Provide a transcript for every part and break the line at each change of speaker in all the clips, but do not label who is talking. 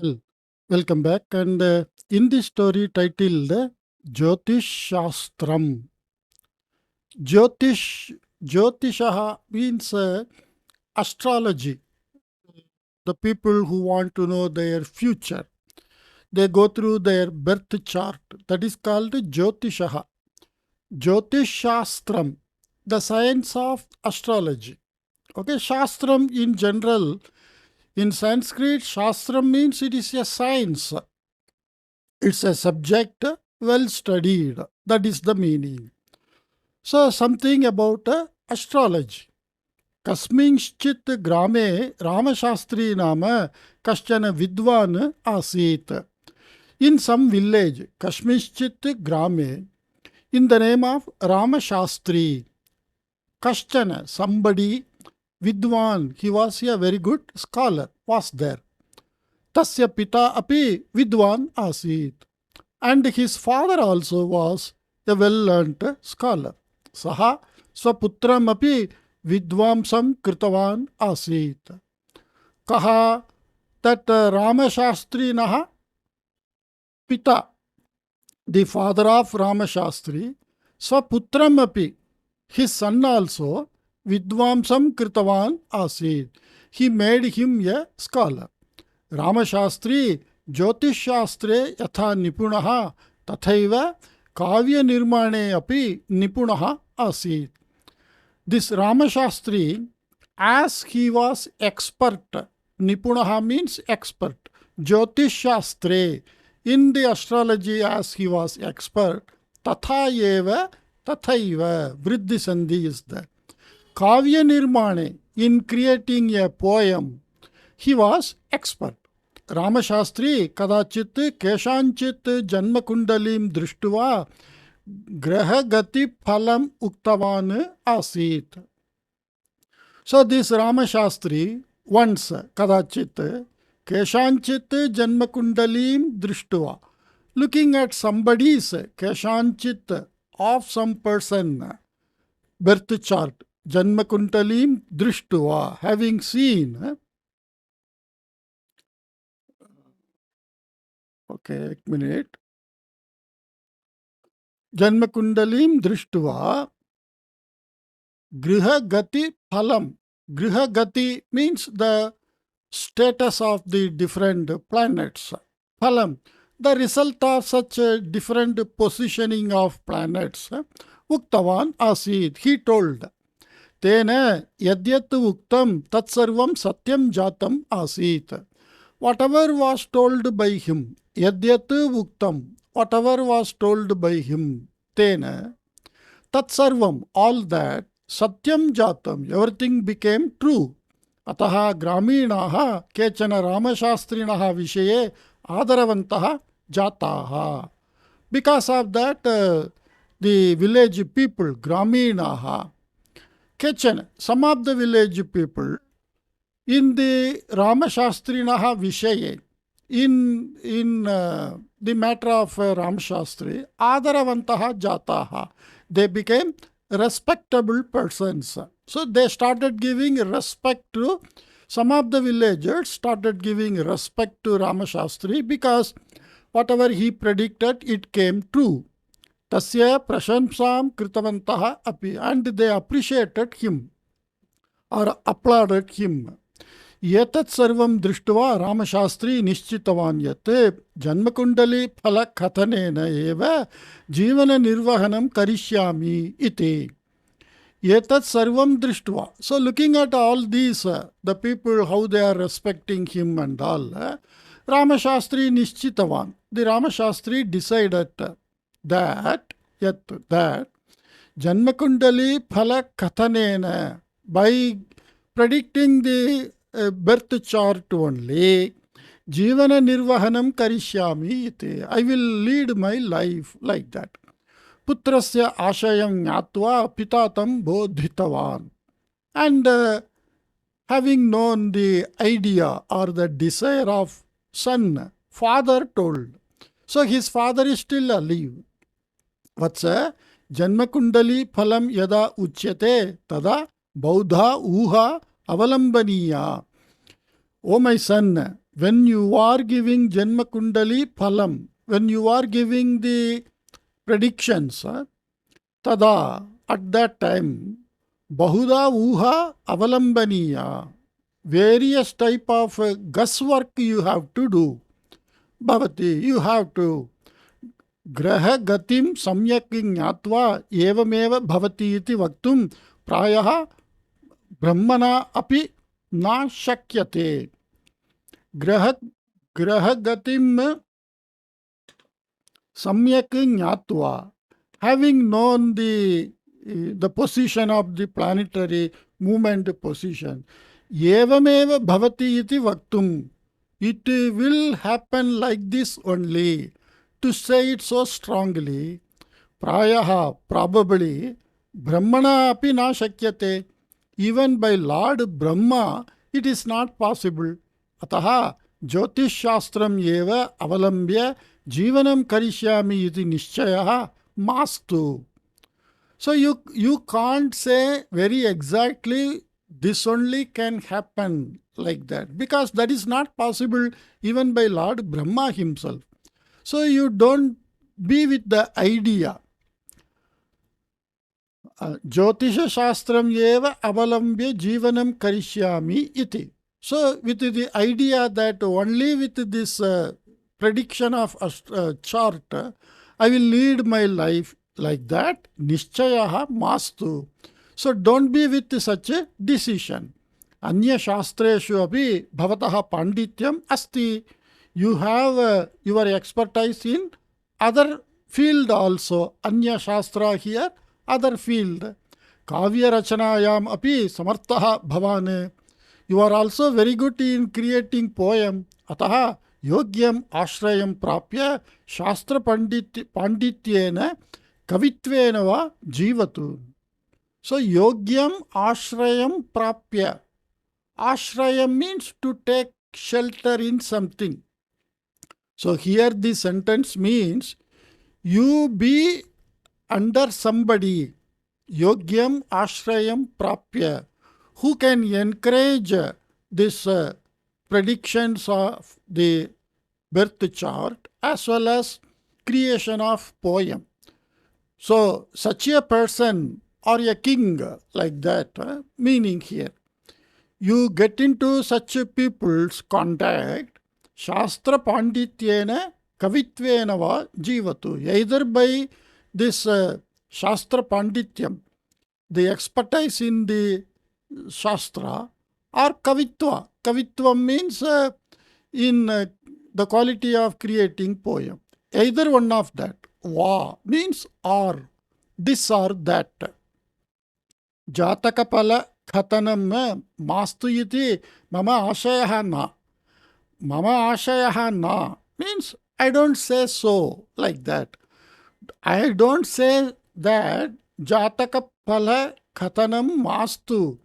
Well, welcome back. And in this story titled Jyotish Shastram, Jyotishaha means astrology. The people who want to know their future, they go through their birth chart. That is called Jyotishaha. Jyotish Shastram, the science of astrology. Okay, Shastram in general, in Sanskrit, Shastram means it is a science. It's a subject well studied. That is the meaning. So, something about astrology. कस्मिंश्चित् ग्रामे रामशास्त्री नाम कश्चन विद्वान् आसीत्. In some village, कस्मिंश्चित् ग्रामे, in the name of Ramashastri, कश्चन, somebody, vidwan, he was a very good scholar, was there. Tasya pita api vidwan asit. And his father also was a well-learned scholar. Saha swaputram api vidvamsam kritavan asit. Kaha that Ramashastri naha pita, the father of Ramashastri, swaputram api, his son also, vidvamsam kritavan asit. He made him a scholar. Ramashastri Jyotish Shastre yatha nipunaha tathaiva kavya nirmane api nipunaha asit. This Ramashastri, as he was expert, nipunaha means expert, Jyotish Shastre, in the astrology as he was expert, tathayeva tathaiva, vriddhi sandhi is there. Kavya nirmane, in creating a poem, he was expert. Ramashastri kadachit keshanchit janmakundalim drishtva grahagati phalam uktavan asit. So this Ramashastri once kadachit keshanchit janmakundalim drishtva, looking at somebody's keshanchit of some person birth chart, janmakundalim drishtva, having seen. Okay, एक minute. Janmakundalim drishtva grihagati phalam. Grihagati means the status of the different planets. Phalam, the result of such a different positioning of planets. Uktavan asid, he told. Tena yadyat uktam tatsarvam satyam jatam asit. Whatever was told by him, yadyat uktam, whatever was told by him, tena, tatsarvam, all that, satyam jatam, everything became true. Ataha graminaha kechana ramashastrinaha vishaye adaravantaha jataha. Because of that, the village people, graminaha, kechana, some of the village people, in the Ramashastrinaha Vishaye, in the matter of Ramashastri, Adaravantaha Jataha, they became respectable persons. So they started giving respect to, some of the villagers started giving respect to Ramashastri because whatever he predicted, it came true. Tasya prashamsam kritavantaha api, and they appreciated him or applauded him. एतत् सर्वं दृष्ट्वा रामशास्त्री निश्चितवान् यत् जन्मकुण्डली फलकथनेन एव जीवननिर्वहनं करिष्यामि इति. एतत् सर्वं दृष्ट्वा. So looking at all these, the people, how they are respecting him and all, Ramashastri nischitavan. The Ramashastri decided that Janmakundali Phalakathanena, by predicting the birth chart only, Jivana Nirvahanam Karishyami iti, I will lead my life like that. Putrasya Ashayam Nyatva Pitatam Bodhitavan. And having known the idea or the desire of son, father told. So his father is still alive. Vatsa Janmakundali Phalam Yada Uchyate Tada Baudha Uha Avalambaniya. O my son, when you are giving Janma Kundali Phalam, when you are giving the predictions, tada, at that time, Bahuda Uha Avalambaniya, various type of guesswork you have to do. Bhavati, you have to ग्रह गतिम सम्यक् ज्ञात्वा एवमेव भवति इति वक्तुं प्रायः ब्रह्मणा अपि न शक्यते. ग्रह गतिम सम्यक् ज्ञात्वा, having known the position of the planetary movement position, एवमेव भवति इति वक्तुं, it will happen like this only. To say it so strongly, prayaha, probably, brahmana api na shakyate. Even by Lord Brahma, it is not possible. Ataha, Jyotish Shastram eva avalambya jivanam karishyami iti nishchayaha mastu. So you can't say very exactly this only can happen like that, because that is not possible even by Lord Brahma himself. So you don't be with the idea. Jyotisha Shastram eva avalambya jivanam karishyami iti. So with the idea that only with this prediction of a chart, I will lead my life like that, nishchayaha mastu. So don't be with such a decision. Anya shastreshu api bhavataha pandityam asti. You have your expertise in other field also. Anya shastra here, other field. Kavya rachanayam api samartaha bhavane. You are also very good in creating poem. Ataha yogyam ashrayam prapya shastra pandityena kavitvena va jivatu. So yogyam ashrayam prapya. Ashrayam means to take shelter in something. So here the sentence means you be under somebody, yogyam ashrayam prapya, who can encourage this predictions of the birth chart as well as creation of poem. So such a person or a king like that, meaning here, you get into such people's contact, Shastra Pandityena Kavitvena va Jivatu. Either by this Shastra Pandityam, the expertise in the Shastra, or Kavitva. Kavitva means in the quality of creating poem. Either one of that. Va means or, this or that. Jataka pala khatanam mastu iti mama ashayah na. Mama ashayaha na means I don't say so like that. I don't say that jataka phala khatanam mastu.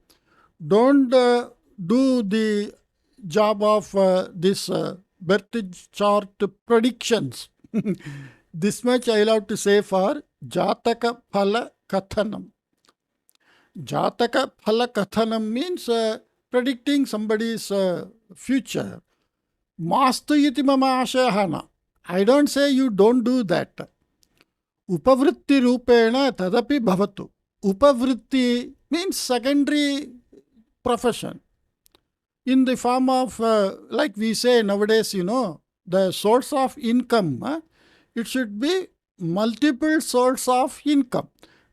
Don't do the job of this birth chart predictions. This much I have to say for jataka phala kathanam. Jataka phala kathanam means predicting somebody's future. Mastu iti mama ashayahana. I don't say you don't do that. Upavritti rupena tadapi bhavatu. Upavritti means secondary profession. In the form of, like we say nowadays, the source of income, it should be multiple source of income.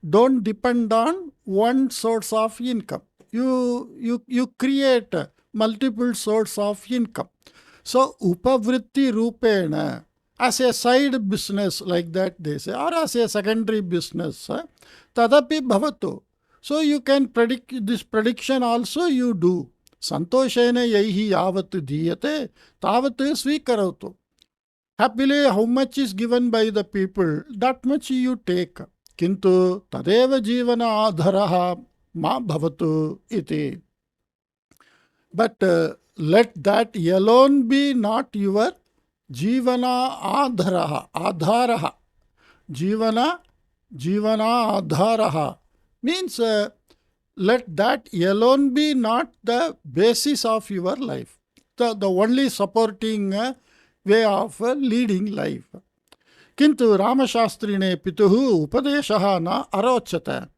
Don't depend on one source of income. You create multiple source of income. So, upavritti rupena, as a side business like that they say, or as a secondary business, tadapi bhavatu. So, you can predict this prediction also you do. Santoshena yaihi yavat diyate, tavat svikaratu. Happily, how much is given by the people, that much you take. Kintu tadeva jivana adharaha ma bhavatu iti. But let that alone be not your jivana adharaha. Jivana adharaha means let that alone be not the basis of your life. the only supporting way of leading life. Kintu Ramashastrine pituhu upadeshaha na arochata.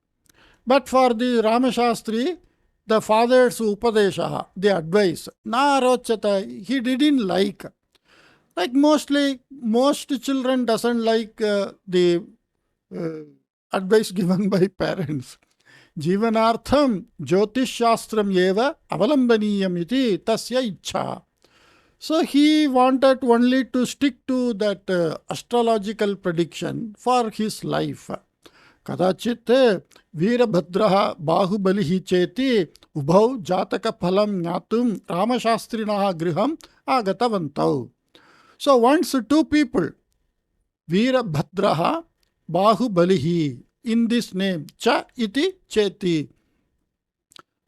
But for the Ramashastri, the father's upadeshaha, the advice, na arochata, he didn't like. Like most children doesn't like the advice given by parents. Jivanartham Jyotish Shastram eva avalambaniyam iti tasya ichha. So he wanted only to stick to that astrological prediction for his life. Kadachit Veerabhadraha Bahubalihi cheti ubhau jataka phalam jnatum Ramashastrinaha griham agatavantau. So once two people, Veerabhadraha Bahubalihi, in this name, cha iti cheti,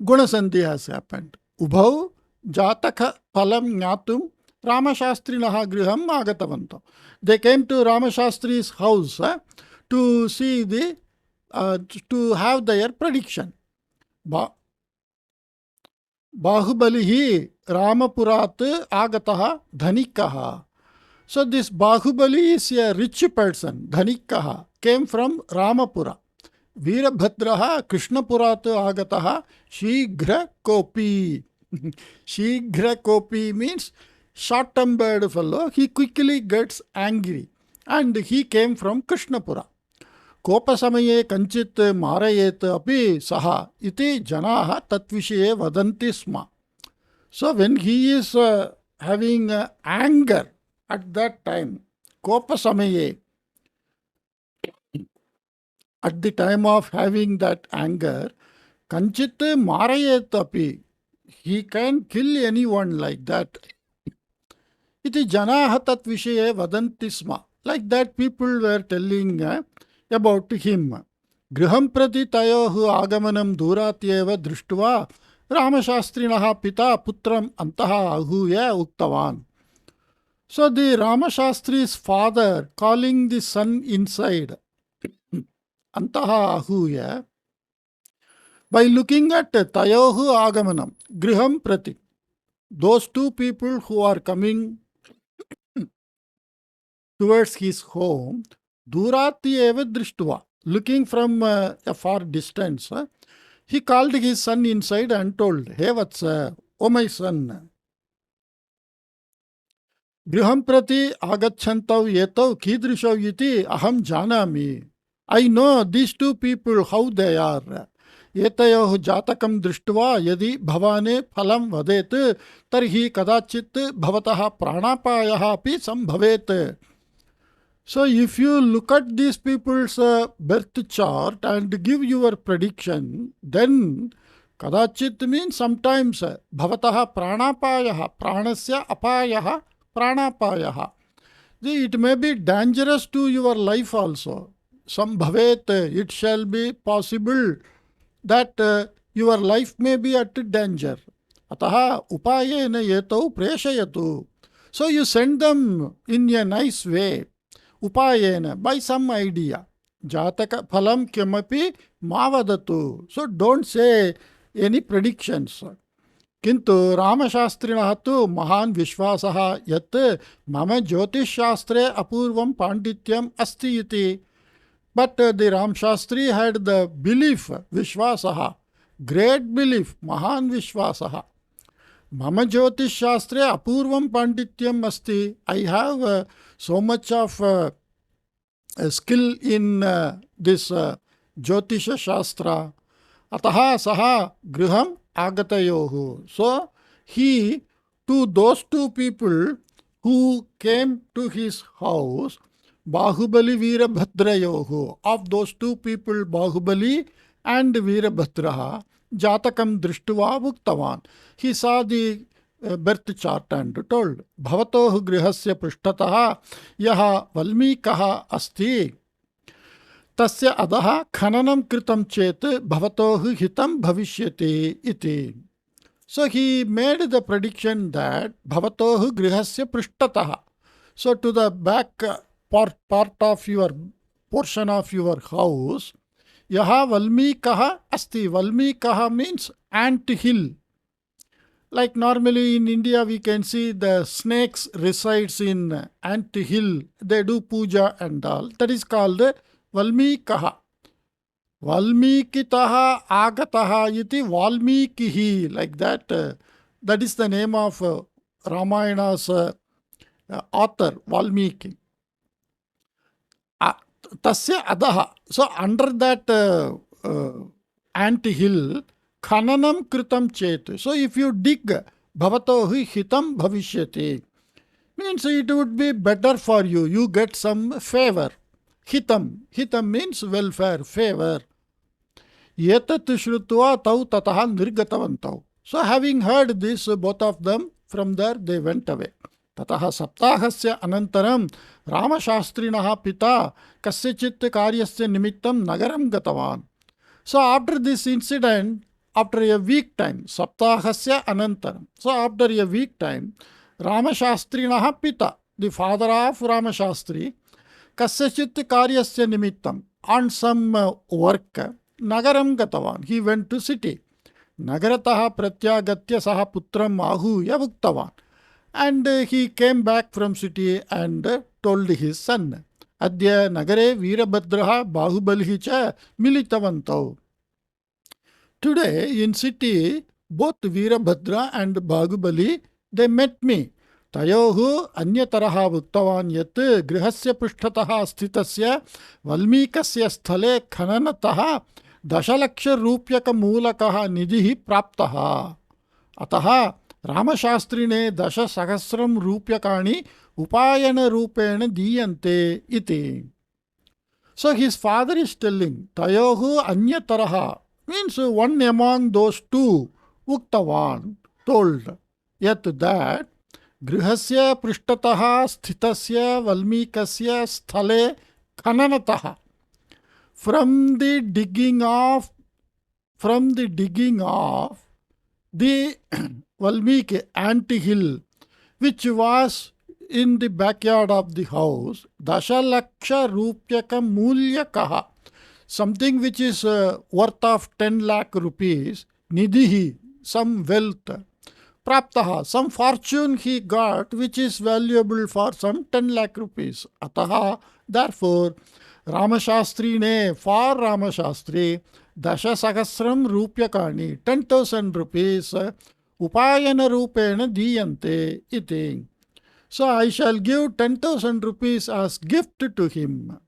Gunasandhi has happened. Ubhau jataka phalam jnatum Ramashastrinaha griham agatavanto. They came to Ramashastri's house to see the to have their prediction. Bahubalihi Ramapurat agataha dhanikaha. So this Bahubali is a rich person, dhanikaha, came from Ramapura. Veerabhadraha Krishnapurat agataha shighra kopi. Shighra kopi means short-tempered fellow. He quickly gets angry, and he came from Krishnapura. Kopasamaye kanchit marayet api saha iti janaha tatvishaye vadanti sma. So when he is having anger at that time, kopasamaye, at the time of having that anger, kanchit marayet api, he can kill anyone like that. Iti janaha tatvishaye vadanti sma. Like that people were telling about him. Griham prati tayohu agamanam duratyeva drishtva Ramashastrinaha pita putram antaha ahuya uktavan. So the Ramashastri's father calling the son inside, antaha ahuya, by looking at tayohu agamanam, griham prati, those two people who are coming towards his home, durati eva drishtva, looking from a far distance, he called his son inside and told, Hey Vatsa, O my son, griham prati agachantav yetav kidrishav iti aham janami. I know these two people, how they are. Etayoh jatakam drishtva yadi bhavane phalam vadet tarhi kadachit bhavataha pranapayaha api sambhavet. So if you look at these people's birth chart and give your prediction, then kadachit means sometimes bhavataha pranapayaha, pranasya apayaha, pranapayaha. It may be dangerous to your life also. Sambhavet, it shall be possible that your life may be at danger. Ataha upayena yetau preshayatu. So you send them in a nice way. Upayena, by some idea. Jataka phalam kimapi mavadatu. So don't say any predictions. Kintu Ramashastrinaha tu mahan vishvasaha yat mama Jyotish Shastre apurvam pandityam asti iti. But the Ramshastri had the belief, vishvasaha, great belief, mahan vishvasaha. Mama Jyotish Shastre apurvam pandityam asti. I have so much of skill in this Jyotisha Shastra. Ataha saha griham agatayohu. So he, to those two people who came to his house, Bahubali Veerabhadrayohu, of those two people, Bahubali and Veerabhadraha, Jatakam Drishtva Bhuktavan. He saw the birth chart and told, Bhavatoh grihasya prishtataha yaha valmikaha asti tasya adaha khananam kritam chet bhavatoh hitam bhavishyate iti. So he made the prediction that Bhavatoh grihasya prishtataha. So to the back part of your portion of your house, yaha valmikaha asti. Valmikaha means ant hill. Like normally in India, we can see the snakes resides in ant hill. They do puja and all. That is called Valmikaha. Valmikitaha agataha iti Valmikihi. Like that. That is the name of Ramayana's author, Valmiki. Tasya adaha. So under that ant hill, khananam kritam chet. So if you dig, bhavatohi hitam bhavishyati. Means it would be better for you. You get some favor. Hitam. Hitam means welfare, favor. Yetat shrutva tau tataha nirgatavantau. So having heard this, both of them, from there they went away. ततः सप्ताहस्य अनन्तरं रामशास्त्रिणः पिता कस्यचित् कार्यस्य निमित्तं नगरं गतवान्. So after this incident, after a week time, saptahasya anantaram. So after a week time, Ramashastrinaha pita, the father of Ramashastri, kasyachit karyasya nimittam, on some work, nagaram gatavan. He went to city. Nagarataha pratyagatya saha putram ahuya bhuktavan. And he came back from city and told his son, Adya nagare Veerabhadraha Bahubalihi cha militavantau. Today in city, both Veerabhadra and Bahubali, they met me. Tayohu anyataraha bhuktavan yat grihasya prishtataha sthitasya valmikasya sthale khananataha dashalaksha rupyaka mulakaha nidhihi praptaha. Ataha रामशास्त्रिणे दश सहस्रम रूप्यकाणि उपायन रूपेण दीयन्ते इति. So his father is telling, Tayohu anyataraha means one among those two, uktavan, told, yet that grihasya prishtataha sthitasya valmikasya sthale khananataha. From the digging of the Valmiki ant-hill, which was in the backyard of the house, Dashalaksha Rupyaka Mulyakaha, something which is worth of 10 lakh rupees, Nidhihi, some wealth, Praptaha, some fortune he got which is valuable for some 10 lakh rupees. Ataha, therefore, Ramashastrine, for Ramashastri, Dasha Sahasram Rupyakani, 10,000 rupees, Upayana Rupena Diyante iti. So I shall give 10,000 rupees as gift to him.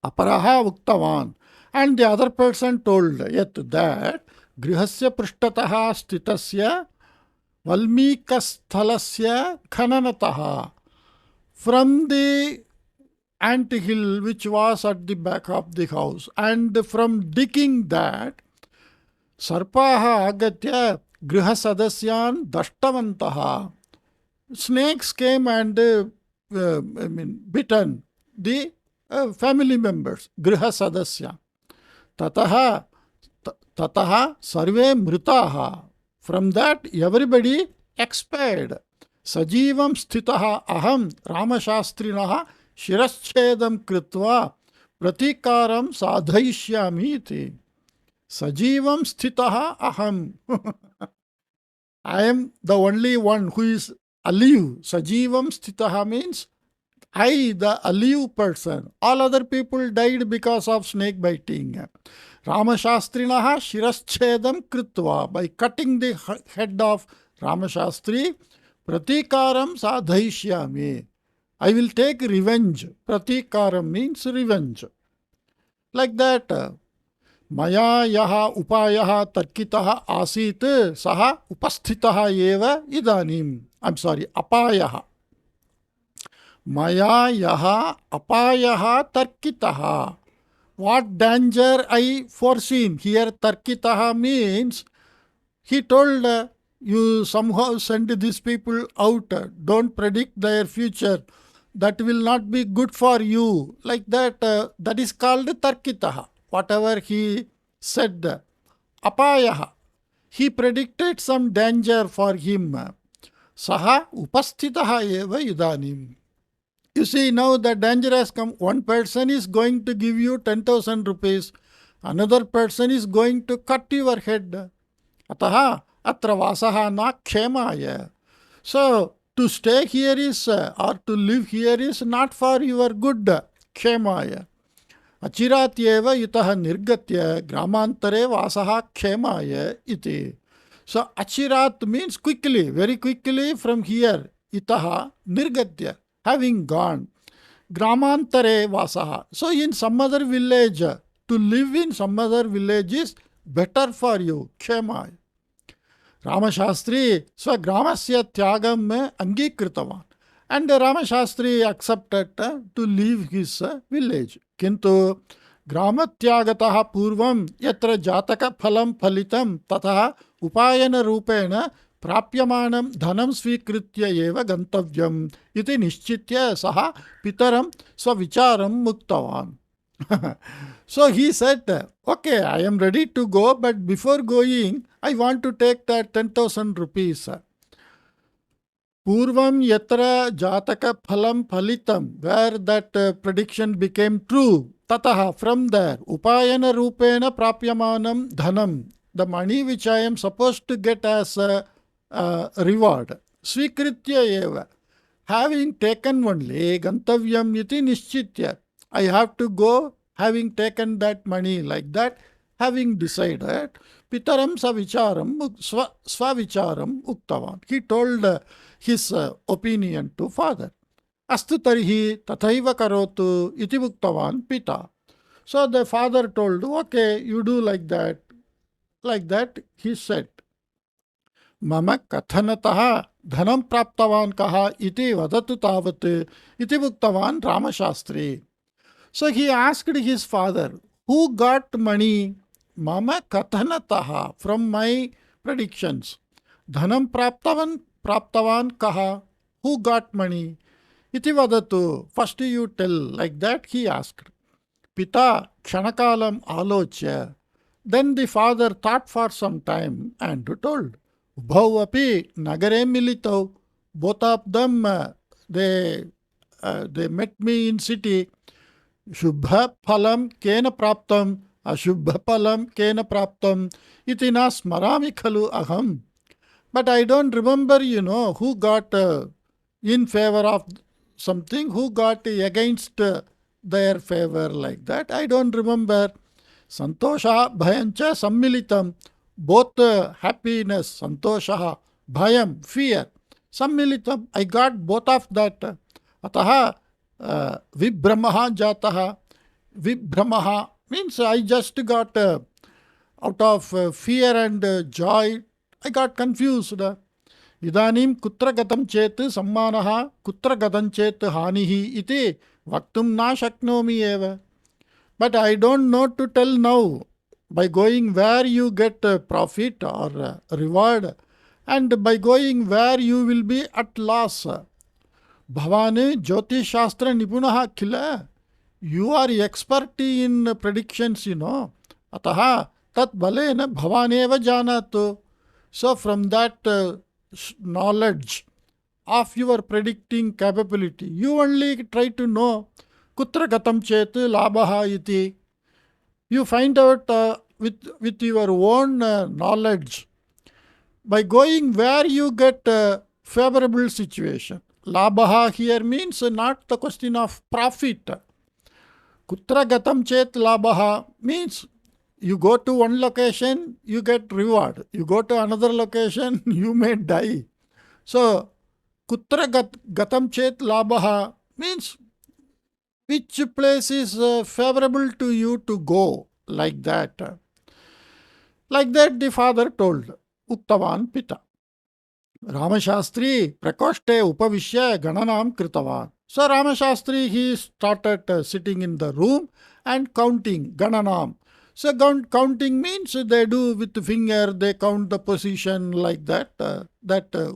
Aparaha Uktavan. And the other person told yet that Grihasya Prishtataha Stitasya Valmikasthalasya Khananataha. From the ant hill which was at the back of the house, and from digging that, Sarpaha Agatya Grihasadasyan Dashtavantaha. Snakes came and bitten the family members. Grihasadasya. Tataha sarve mritaha. From that everybody expired. Sajivam sthitaha aham Ramashastrinaha shiraschedam kritva pratikaram sadhaishyami iti. Sajivam sthitaha aham. I am the only one who is alive. Sajivam sthitaha means I, the alive person. All other people died because of snake biting. Ramashastrinaha shiraschedam kritva. By cutting the head of Ramashastri, pratikaram sadhaishyami. I will take revenge. Pratikaram means revenge. Like that. Maya yaha upayaha tarkitaha asit saha upasthitaha eva idanim. I'm sorry, apayaha. Maya yaha apayaha tarkitaha. What danger I foreseen? Here tarkitaha means he told you somehow send these people out. Don't predict their future. That will not be good for you. Like that, that is called tarkitaha. Whatever he said, apayaha, he predicted some danger for him. Saha upasthitaha eva idanim. You see, now the danger has come. One person is going to give you 10,000 rupees. Another person is going to cut your head. Ataha atra vasaha na kshemaya. So to stay here is or to live here is not for your good, kshemaya. Achirat eva itah nirgatya gramantare vasaha kshemaya iti. So achirat means quickly, very quickly from here. Itaha nirgatya, having gone. Gramantare vasaha. So in some other village, to live in some other village is better for you. Kshemaya. Ramashastri Swagramasya Tyagam Angikritavaన్. And Ramashastri accepted to leave his village. Kintu Gramatyagataha Purvam Yatra Jataka Phalam Phalitam Tataha Upayana Rupena Prapyamanam Dhanam Svikritya Eva Gantavyam Iti Nishchitya Saha Pitaram Swavicharam Muktavan. So he said, okay, I am ready to go, but before going, I want to take that 10,000 rupees. Purvam yatra jataka phalam phalitam, where that prediction became true. Tataha, from there, upayana rupena prapyamanam dhanam, the money which I am supposed to get as a reward. Svikritya eva, having taken only, gantavyam iti nishchitya. I have to go having taken that money like that, having decided, Pitaram Savicharam, Swavicharam Uktavan. He told his opinion to father. Astu tarihi tathaiva karotu iti Uktavan Pita. So the father told, okay, you do like that. Like that, he said. Mama kathanataha dhanam praptavan kaha iti vadatu tavat iti Uktavan Ramashastri. So he asked his father, who got money? Mama kathanataha, from my predictions. Dhanam praptavan kaha, who got money? Iti vadatu, first you tell, like that he asked. Pita kshanakalam alochya. Then the father thought for some time and told, Ubhau api nagare militau. Both of them, they met me in city. Shubha phalam kena praptam, ashubha phalam kena praptam, iti na smarami khalu aham. But I don't remember, who got in favor of something, who got against their favor like that. I don't remember. Santosha bhayancha sammilitam, both happiness, santosha, bhayam, fear, sammilitam. I got both of that. Ataha Vibhramaha jataha. Vibhramaha means I just got out of fear and joy, I got confused. Idanim kutra gatam chet sammanaha kutra gatam chet hanihi iti vaktum na shaknomi eva. But I don't know to tell now. By going where you get profit or reward, and by going where you will be at loss. Bhavane Jyotish Shastra Nipunaha Kila. You are expert in predictions, Ataha tat balena bhavaneva janatu. So from that knowledge of your predicting capability, you only try to know kutra gatam chet labhaha iti. You find out with your own knowledge. By going where you get favorable situation. Labhaha here means not the question of profit. Kutra gatam chet labhaha means you go to one location, you get reward. You go to another location, you may die. So, kutra gatam chet labhaha means which place is favorable to you to go, like that. Like that the father told, Uktavan Pita. Ramashastri prakoshte upavishya gananam kritavan. So Ramashastri, he started sitting in the room and counting gananam. So counting means they do with the finger, they count the position like that.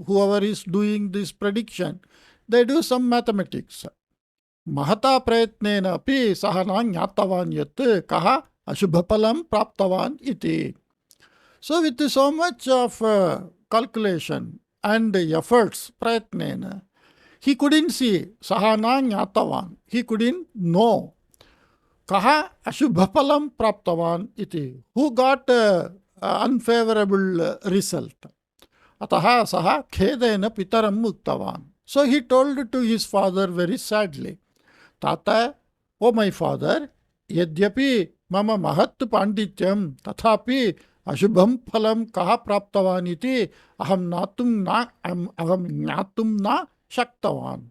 Whoever is doing this prediction, they do some mathematics. Mahata prayatnena api sahana jnatavan yat kaha ashubhapalam praptavan iti. So with so much of calculation and efforts, prayatnena, he couldn't see, sahana jnatavan, he couldn't know. Kaha ashubhapalam praptavan iti, who got unfavorable result. Ataha saha khedena pitaram uktavan. So he told to his father very sadly, Tata, O my father, yadyapi mama mahat pandityam tathapi ashubham phalam kaha praptavan iti aham natum na shaktavan.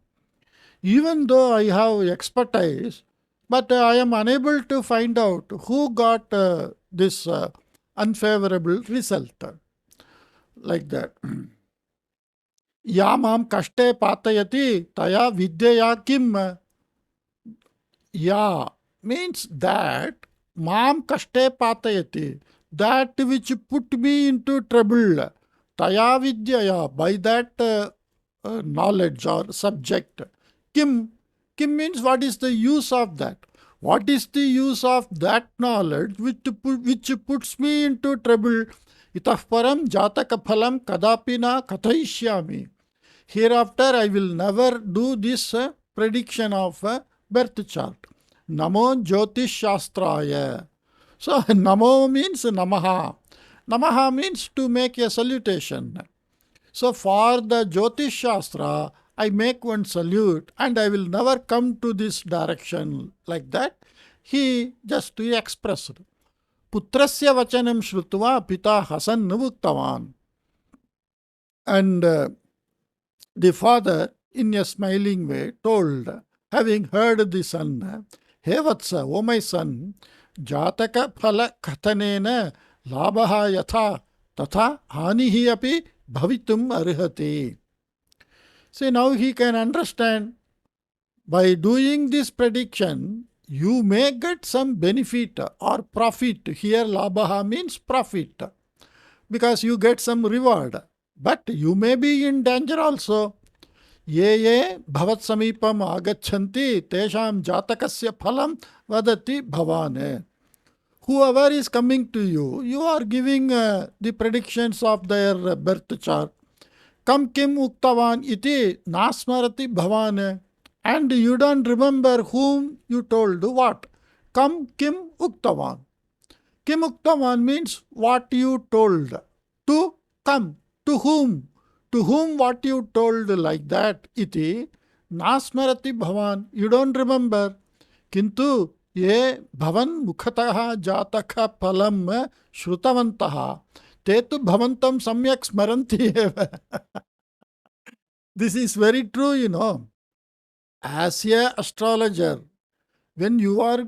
Even though I have expertise, but I am unable to find out who got this unfavorable result. Like that. Yamam kashte patayati taya vidyaya kim. Ya means that mam kashte patayati, that which put me into trouble. Taya vidyaya, by that knowledge or subject. Kim, kim means what is the use of that? What is the use of that knowledge which puts me into trouble? Itah param jataka phalam kadapi na kathaishyami. Hereafter I will never do this prediction of birth chart. Namo Jyotish Shastraya. So Namo means Namaha. Namaha means to make a salutation. So for the Jyotish Shastra, I make one salute and I will never come to this direction. Like that, he just expressed. Putrasya vachanam shrutva pita hasan navuktavan. And the father, in a smiling way, told, having heard the son, He Vatsa, O my son, Jataka phala kathanena labha yatha tatha hanihi api bhavitum arhati. See, now he can understand, by doing this prediction, you may get some benefit or profit. Here labha means profit, because you get some reward. But you may be in danger also. Ye ye bhavat samipam agachanti tesham jatakasya phalam vadati bhavane. Whoever is coming to you, you are giving the predictions of their birth chart. Kam kim uktavan iti nasmarati bhavane. And you don't remember whom you told what. Kam kim uktavan. Kim uktavan means what you told. To come. To whom? To whom what you told like that, iti, nasmarati bhavan, you don't remember. Kintu ye bhavan mukhataha jataka phalam shrutavantaha, te tu bhavantam samyak smaranti eva. This is very true, you know. As a astrologer, when you are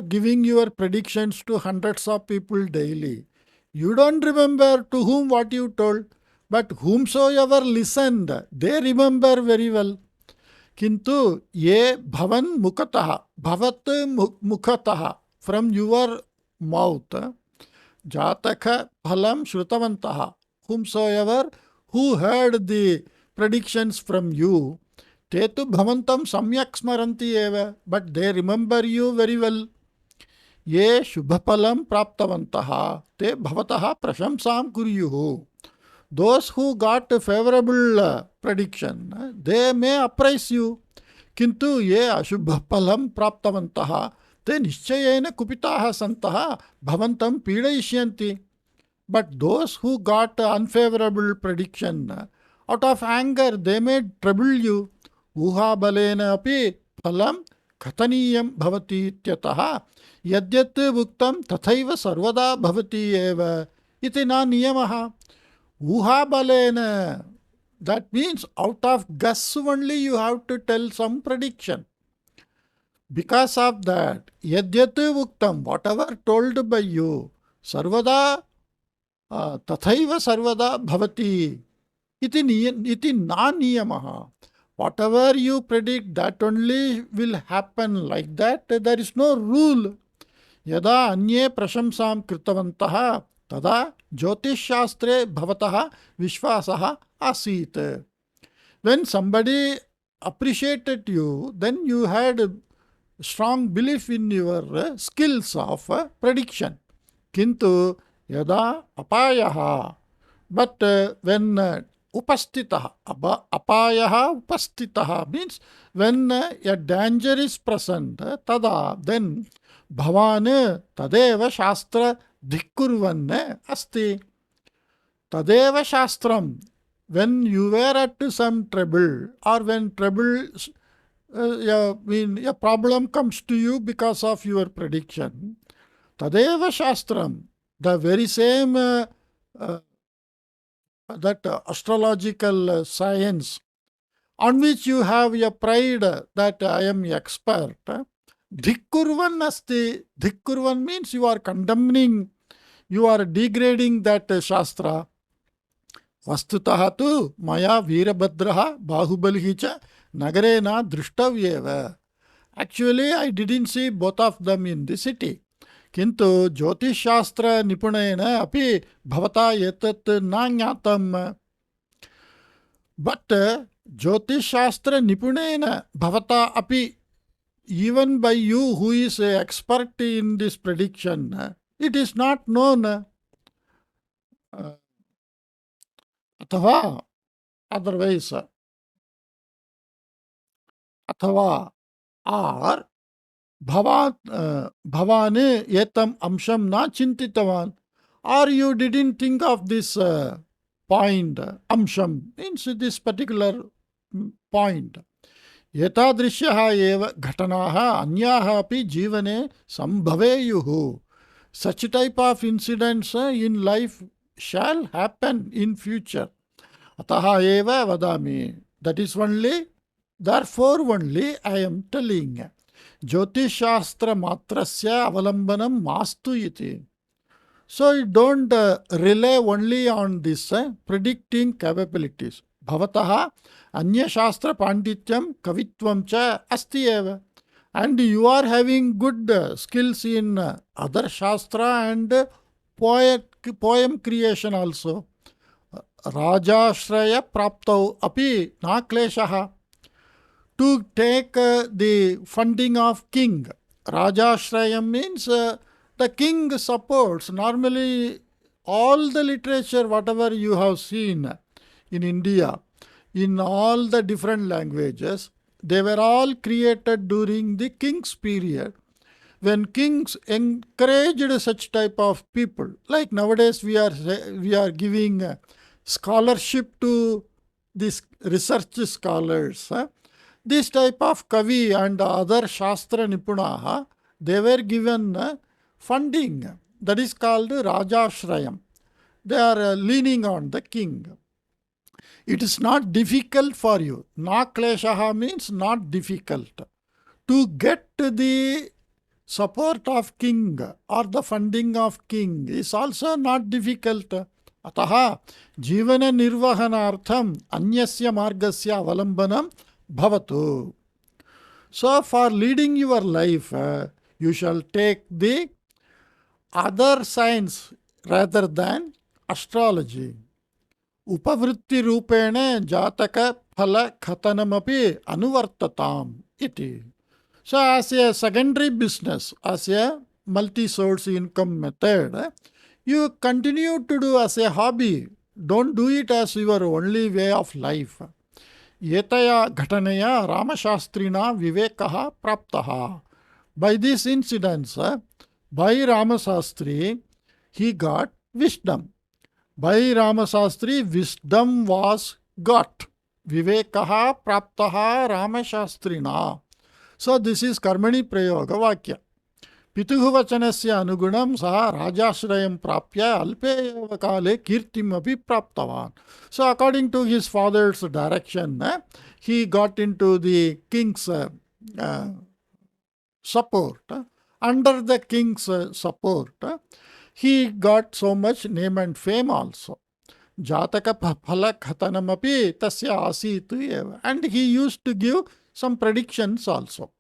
giving your predictions to hundreds of people daily, you don't remember to whom what you told. But whomsoever listened, they remember very well. Kintu ye bhavan mukataha, bhavat mukataha, from your mouth, jataka phalam shrutavantaha, whomsoever who heard the predictions from you, te tu bhavantam samyak smaranti eva, but they remember you very well. Ye shubhapalam praptavantaha, te bhavataha prashamsam kuryuhu. Those who got a favorable prediction, they may appraise you. Kintu ye ashubhapalam praptavantaha, te nischayena kupitaha santaha bhavantam pidayishyanti. But those who got unfavorable prediction, out of anger, they may trouble you. Uha balena api phalam kathaniyam bhavati ityataha yadyat bhuktam tathaiva sarvada bhavati eva iti na niyamaha. Uha balena. That means out of guess only you have to tell some prediction. Because of that, yadyat bhuktam, whatever told by you, sarvada tathaiva sarvada bhavati iti na niyamaha. Whatever you predict, that only will happen like that. There is no rule. Yada anye prashamsam kritavantaha tada Jyotish Shastre bhavataha vishvasaha asit. When somebody appreciated you, then you had strong belief in your skills of prediction. Kintu yada apayaha. But when upastitaha, apayaha upastitaha means when a danger is present, tada, then bhavan tadeva shastra dhikkurvan asti. Tadeva Shastram. When you were at some trouble, or when trouble, a problem comes to you because of your prediction, Tadeva Shastram, the very same uh, that astrological science on which you have a pride that I am expert. Dhikkurvan asti. Dhikkurvan means you are condemning, you are degrading that Shastra. Vastutah tu maya Veerabhadraha Bahubalihi cha nagarena drishtavyeva. Actually, I didn't see both of them in the city. Kintu Jyotish Shastra Nipunena api bhavata etat na jnatam. But Jyotish Shastra Nipunena bhavata api, even by you who is an expert in this prediction, it is not known. Athava, otherwise, athava, or bhavane etam amsham na chintitavan, or you didn't think of this point, amsham means this particular point. एतादृश्यः एव घटनाः अन्याः अपि जीवने सम्भवेयुः. Such type of incidents in life shall happen in future. Ataha eva vadami. That is only, therefore only I am telling. Jyotish Shastra matrasya avalambanam mastu iti. So you don't rely only on this predicting capabilities. Bhavataha anya shastra pandityam kavitvam cha asti eva. And you are having good skills in other shastra and poem creation also. Rajashraya praptau api na kleshaha. To take the funding of king. Rajashrayam means the king supports. Normally, all the literature, whatever you have seen in India, in all the different languages, they were all created during the king's period, when kings encouraged such type of people. Like nowadays, we are giving scholarship to these research scholars. This type of kavi and other shastra nipunaha, they were given funding. That is called Rajashrayam. They are leaning on the king. It is not difficult for you. Na kleshaha means not difficult. To get the support of king or the funding of king is also not difficult. Ataha jivana nirvahanartham anyasya margasya avalambanam bhavatu. So for leading your life, you shall take the other science rather than astrology. Upavritti rupene jataka phala khatanamapi anuvartatam iti. So as a secondary business, as a multi-source income method, you continue to do as a hobby. Don't do it as your only way of life. Etaya ghatanaya Ramashastrina vivekaha praptaha. By these incidents, by Ramasastri, he got wisdom. By Ramasastri, wisdom was got. Vivekaha praptaha Ramashastrina. So this is Karmani Prayoga Vakya. Pituhu vachanasya anugunam saha rajashrayam prapya alpe kale kirtim api praptavan. So according to his father's direction, he got into the king's support. Under the king's support, he got so much name and fame also. Jataka phala khatanamapi tasya asitu eva. And he used to give some predictions also.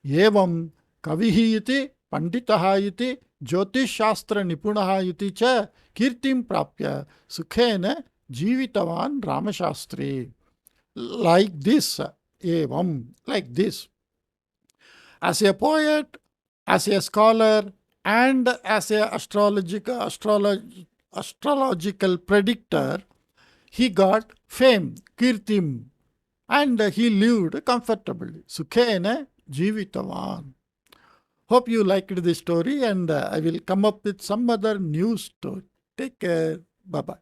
Evam kavihi iti panditaha iti jyotish shastra nipunaha iti cha kirtim prapya sukhena jivitavan Ramashastri. Like this, evam, like this. As a poet, as a scholar, and as a astrological predictor, he got fame, kirtim, and he lived comfortably. Sukhena jivitavan. Hope you liked this story, and I will come up with some other new story. Take care. Bye-bye.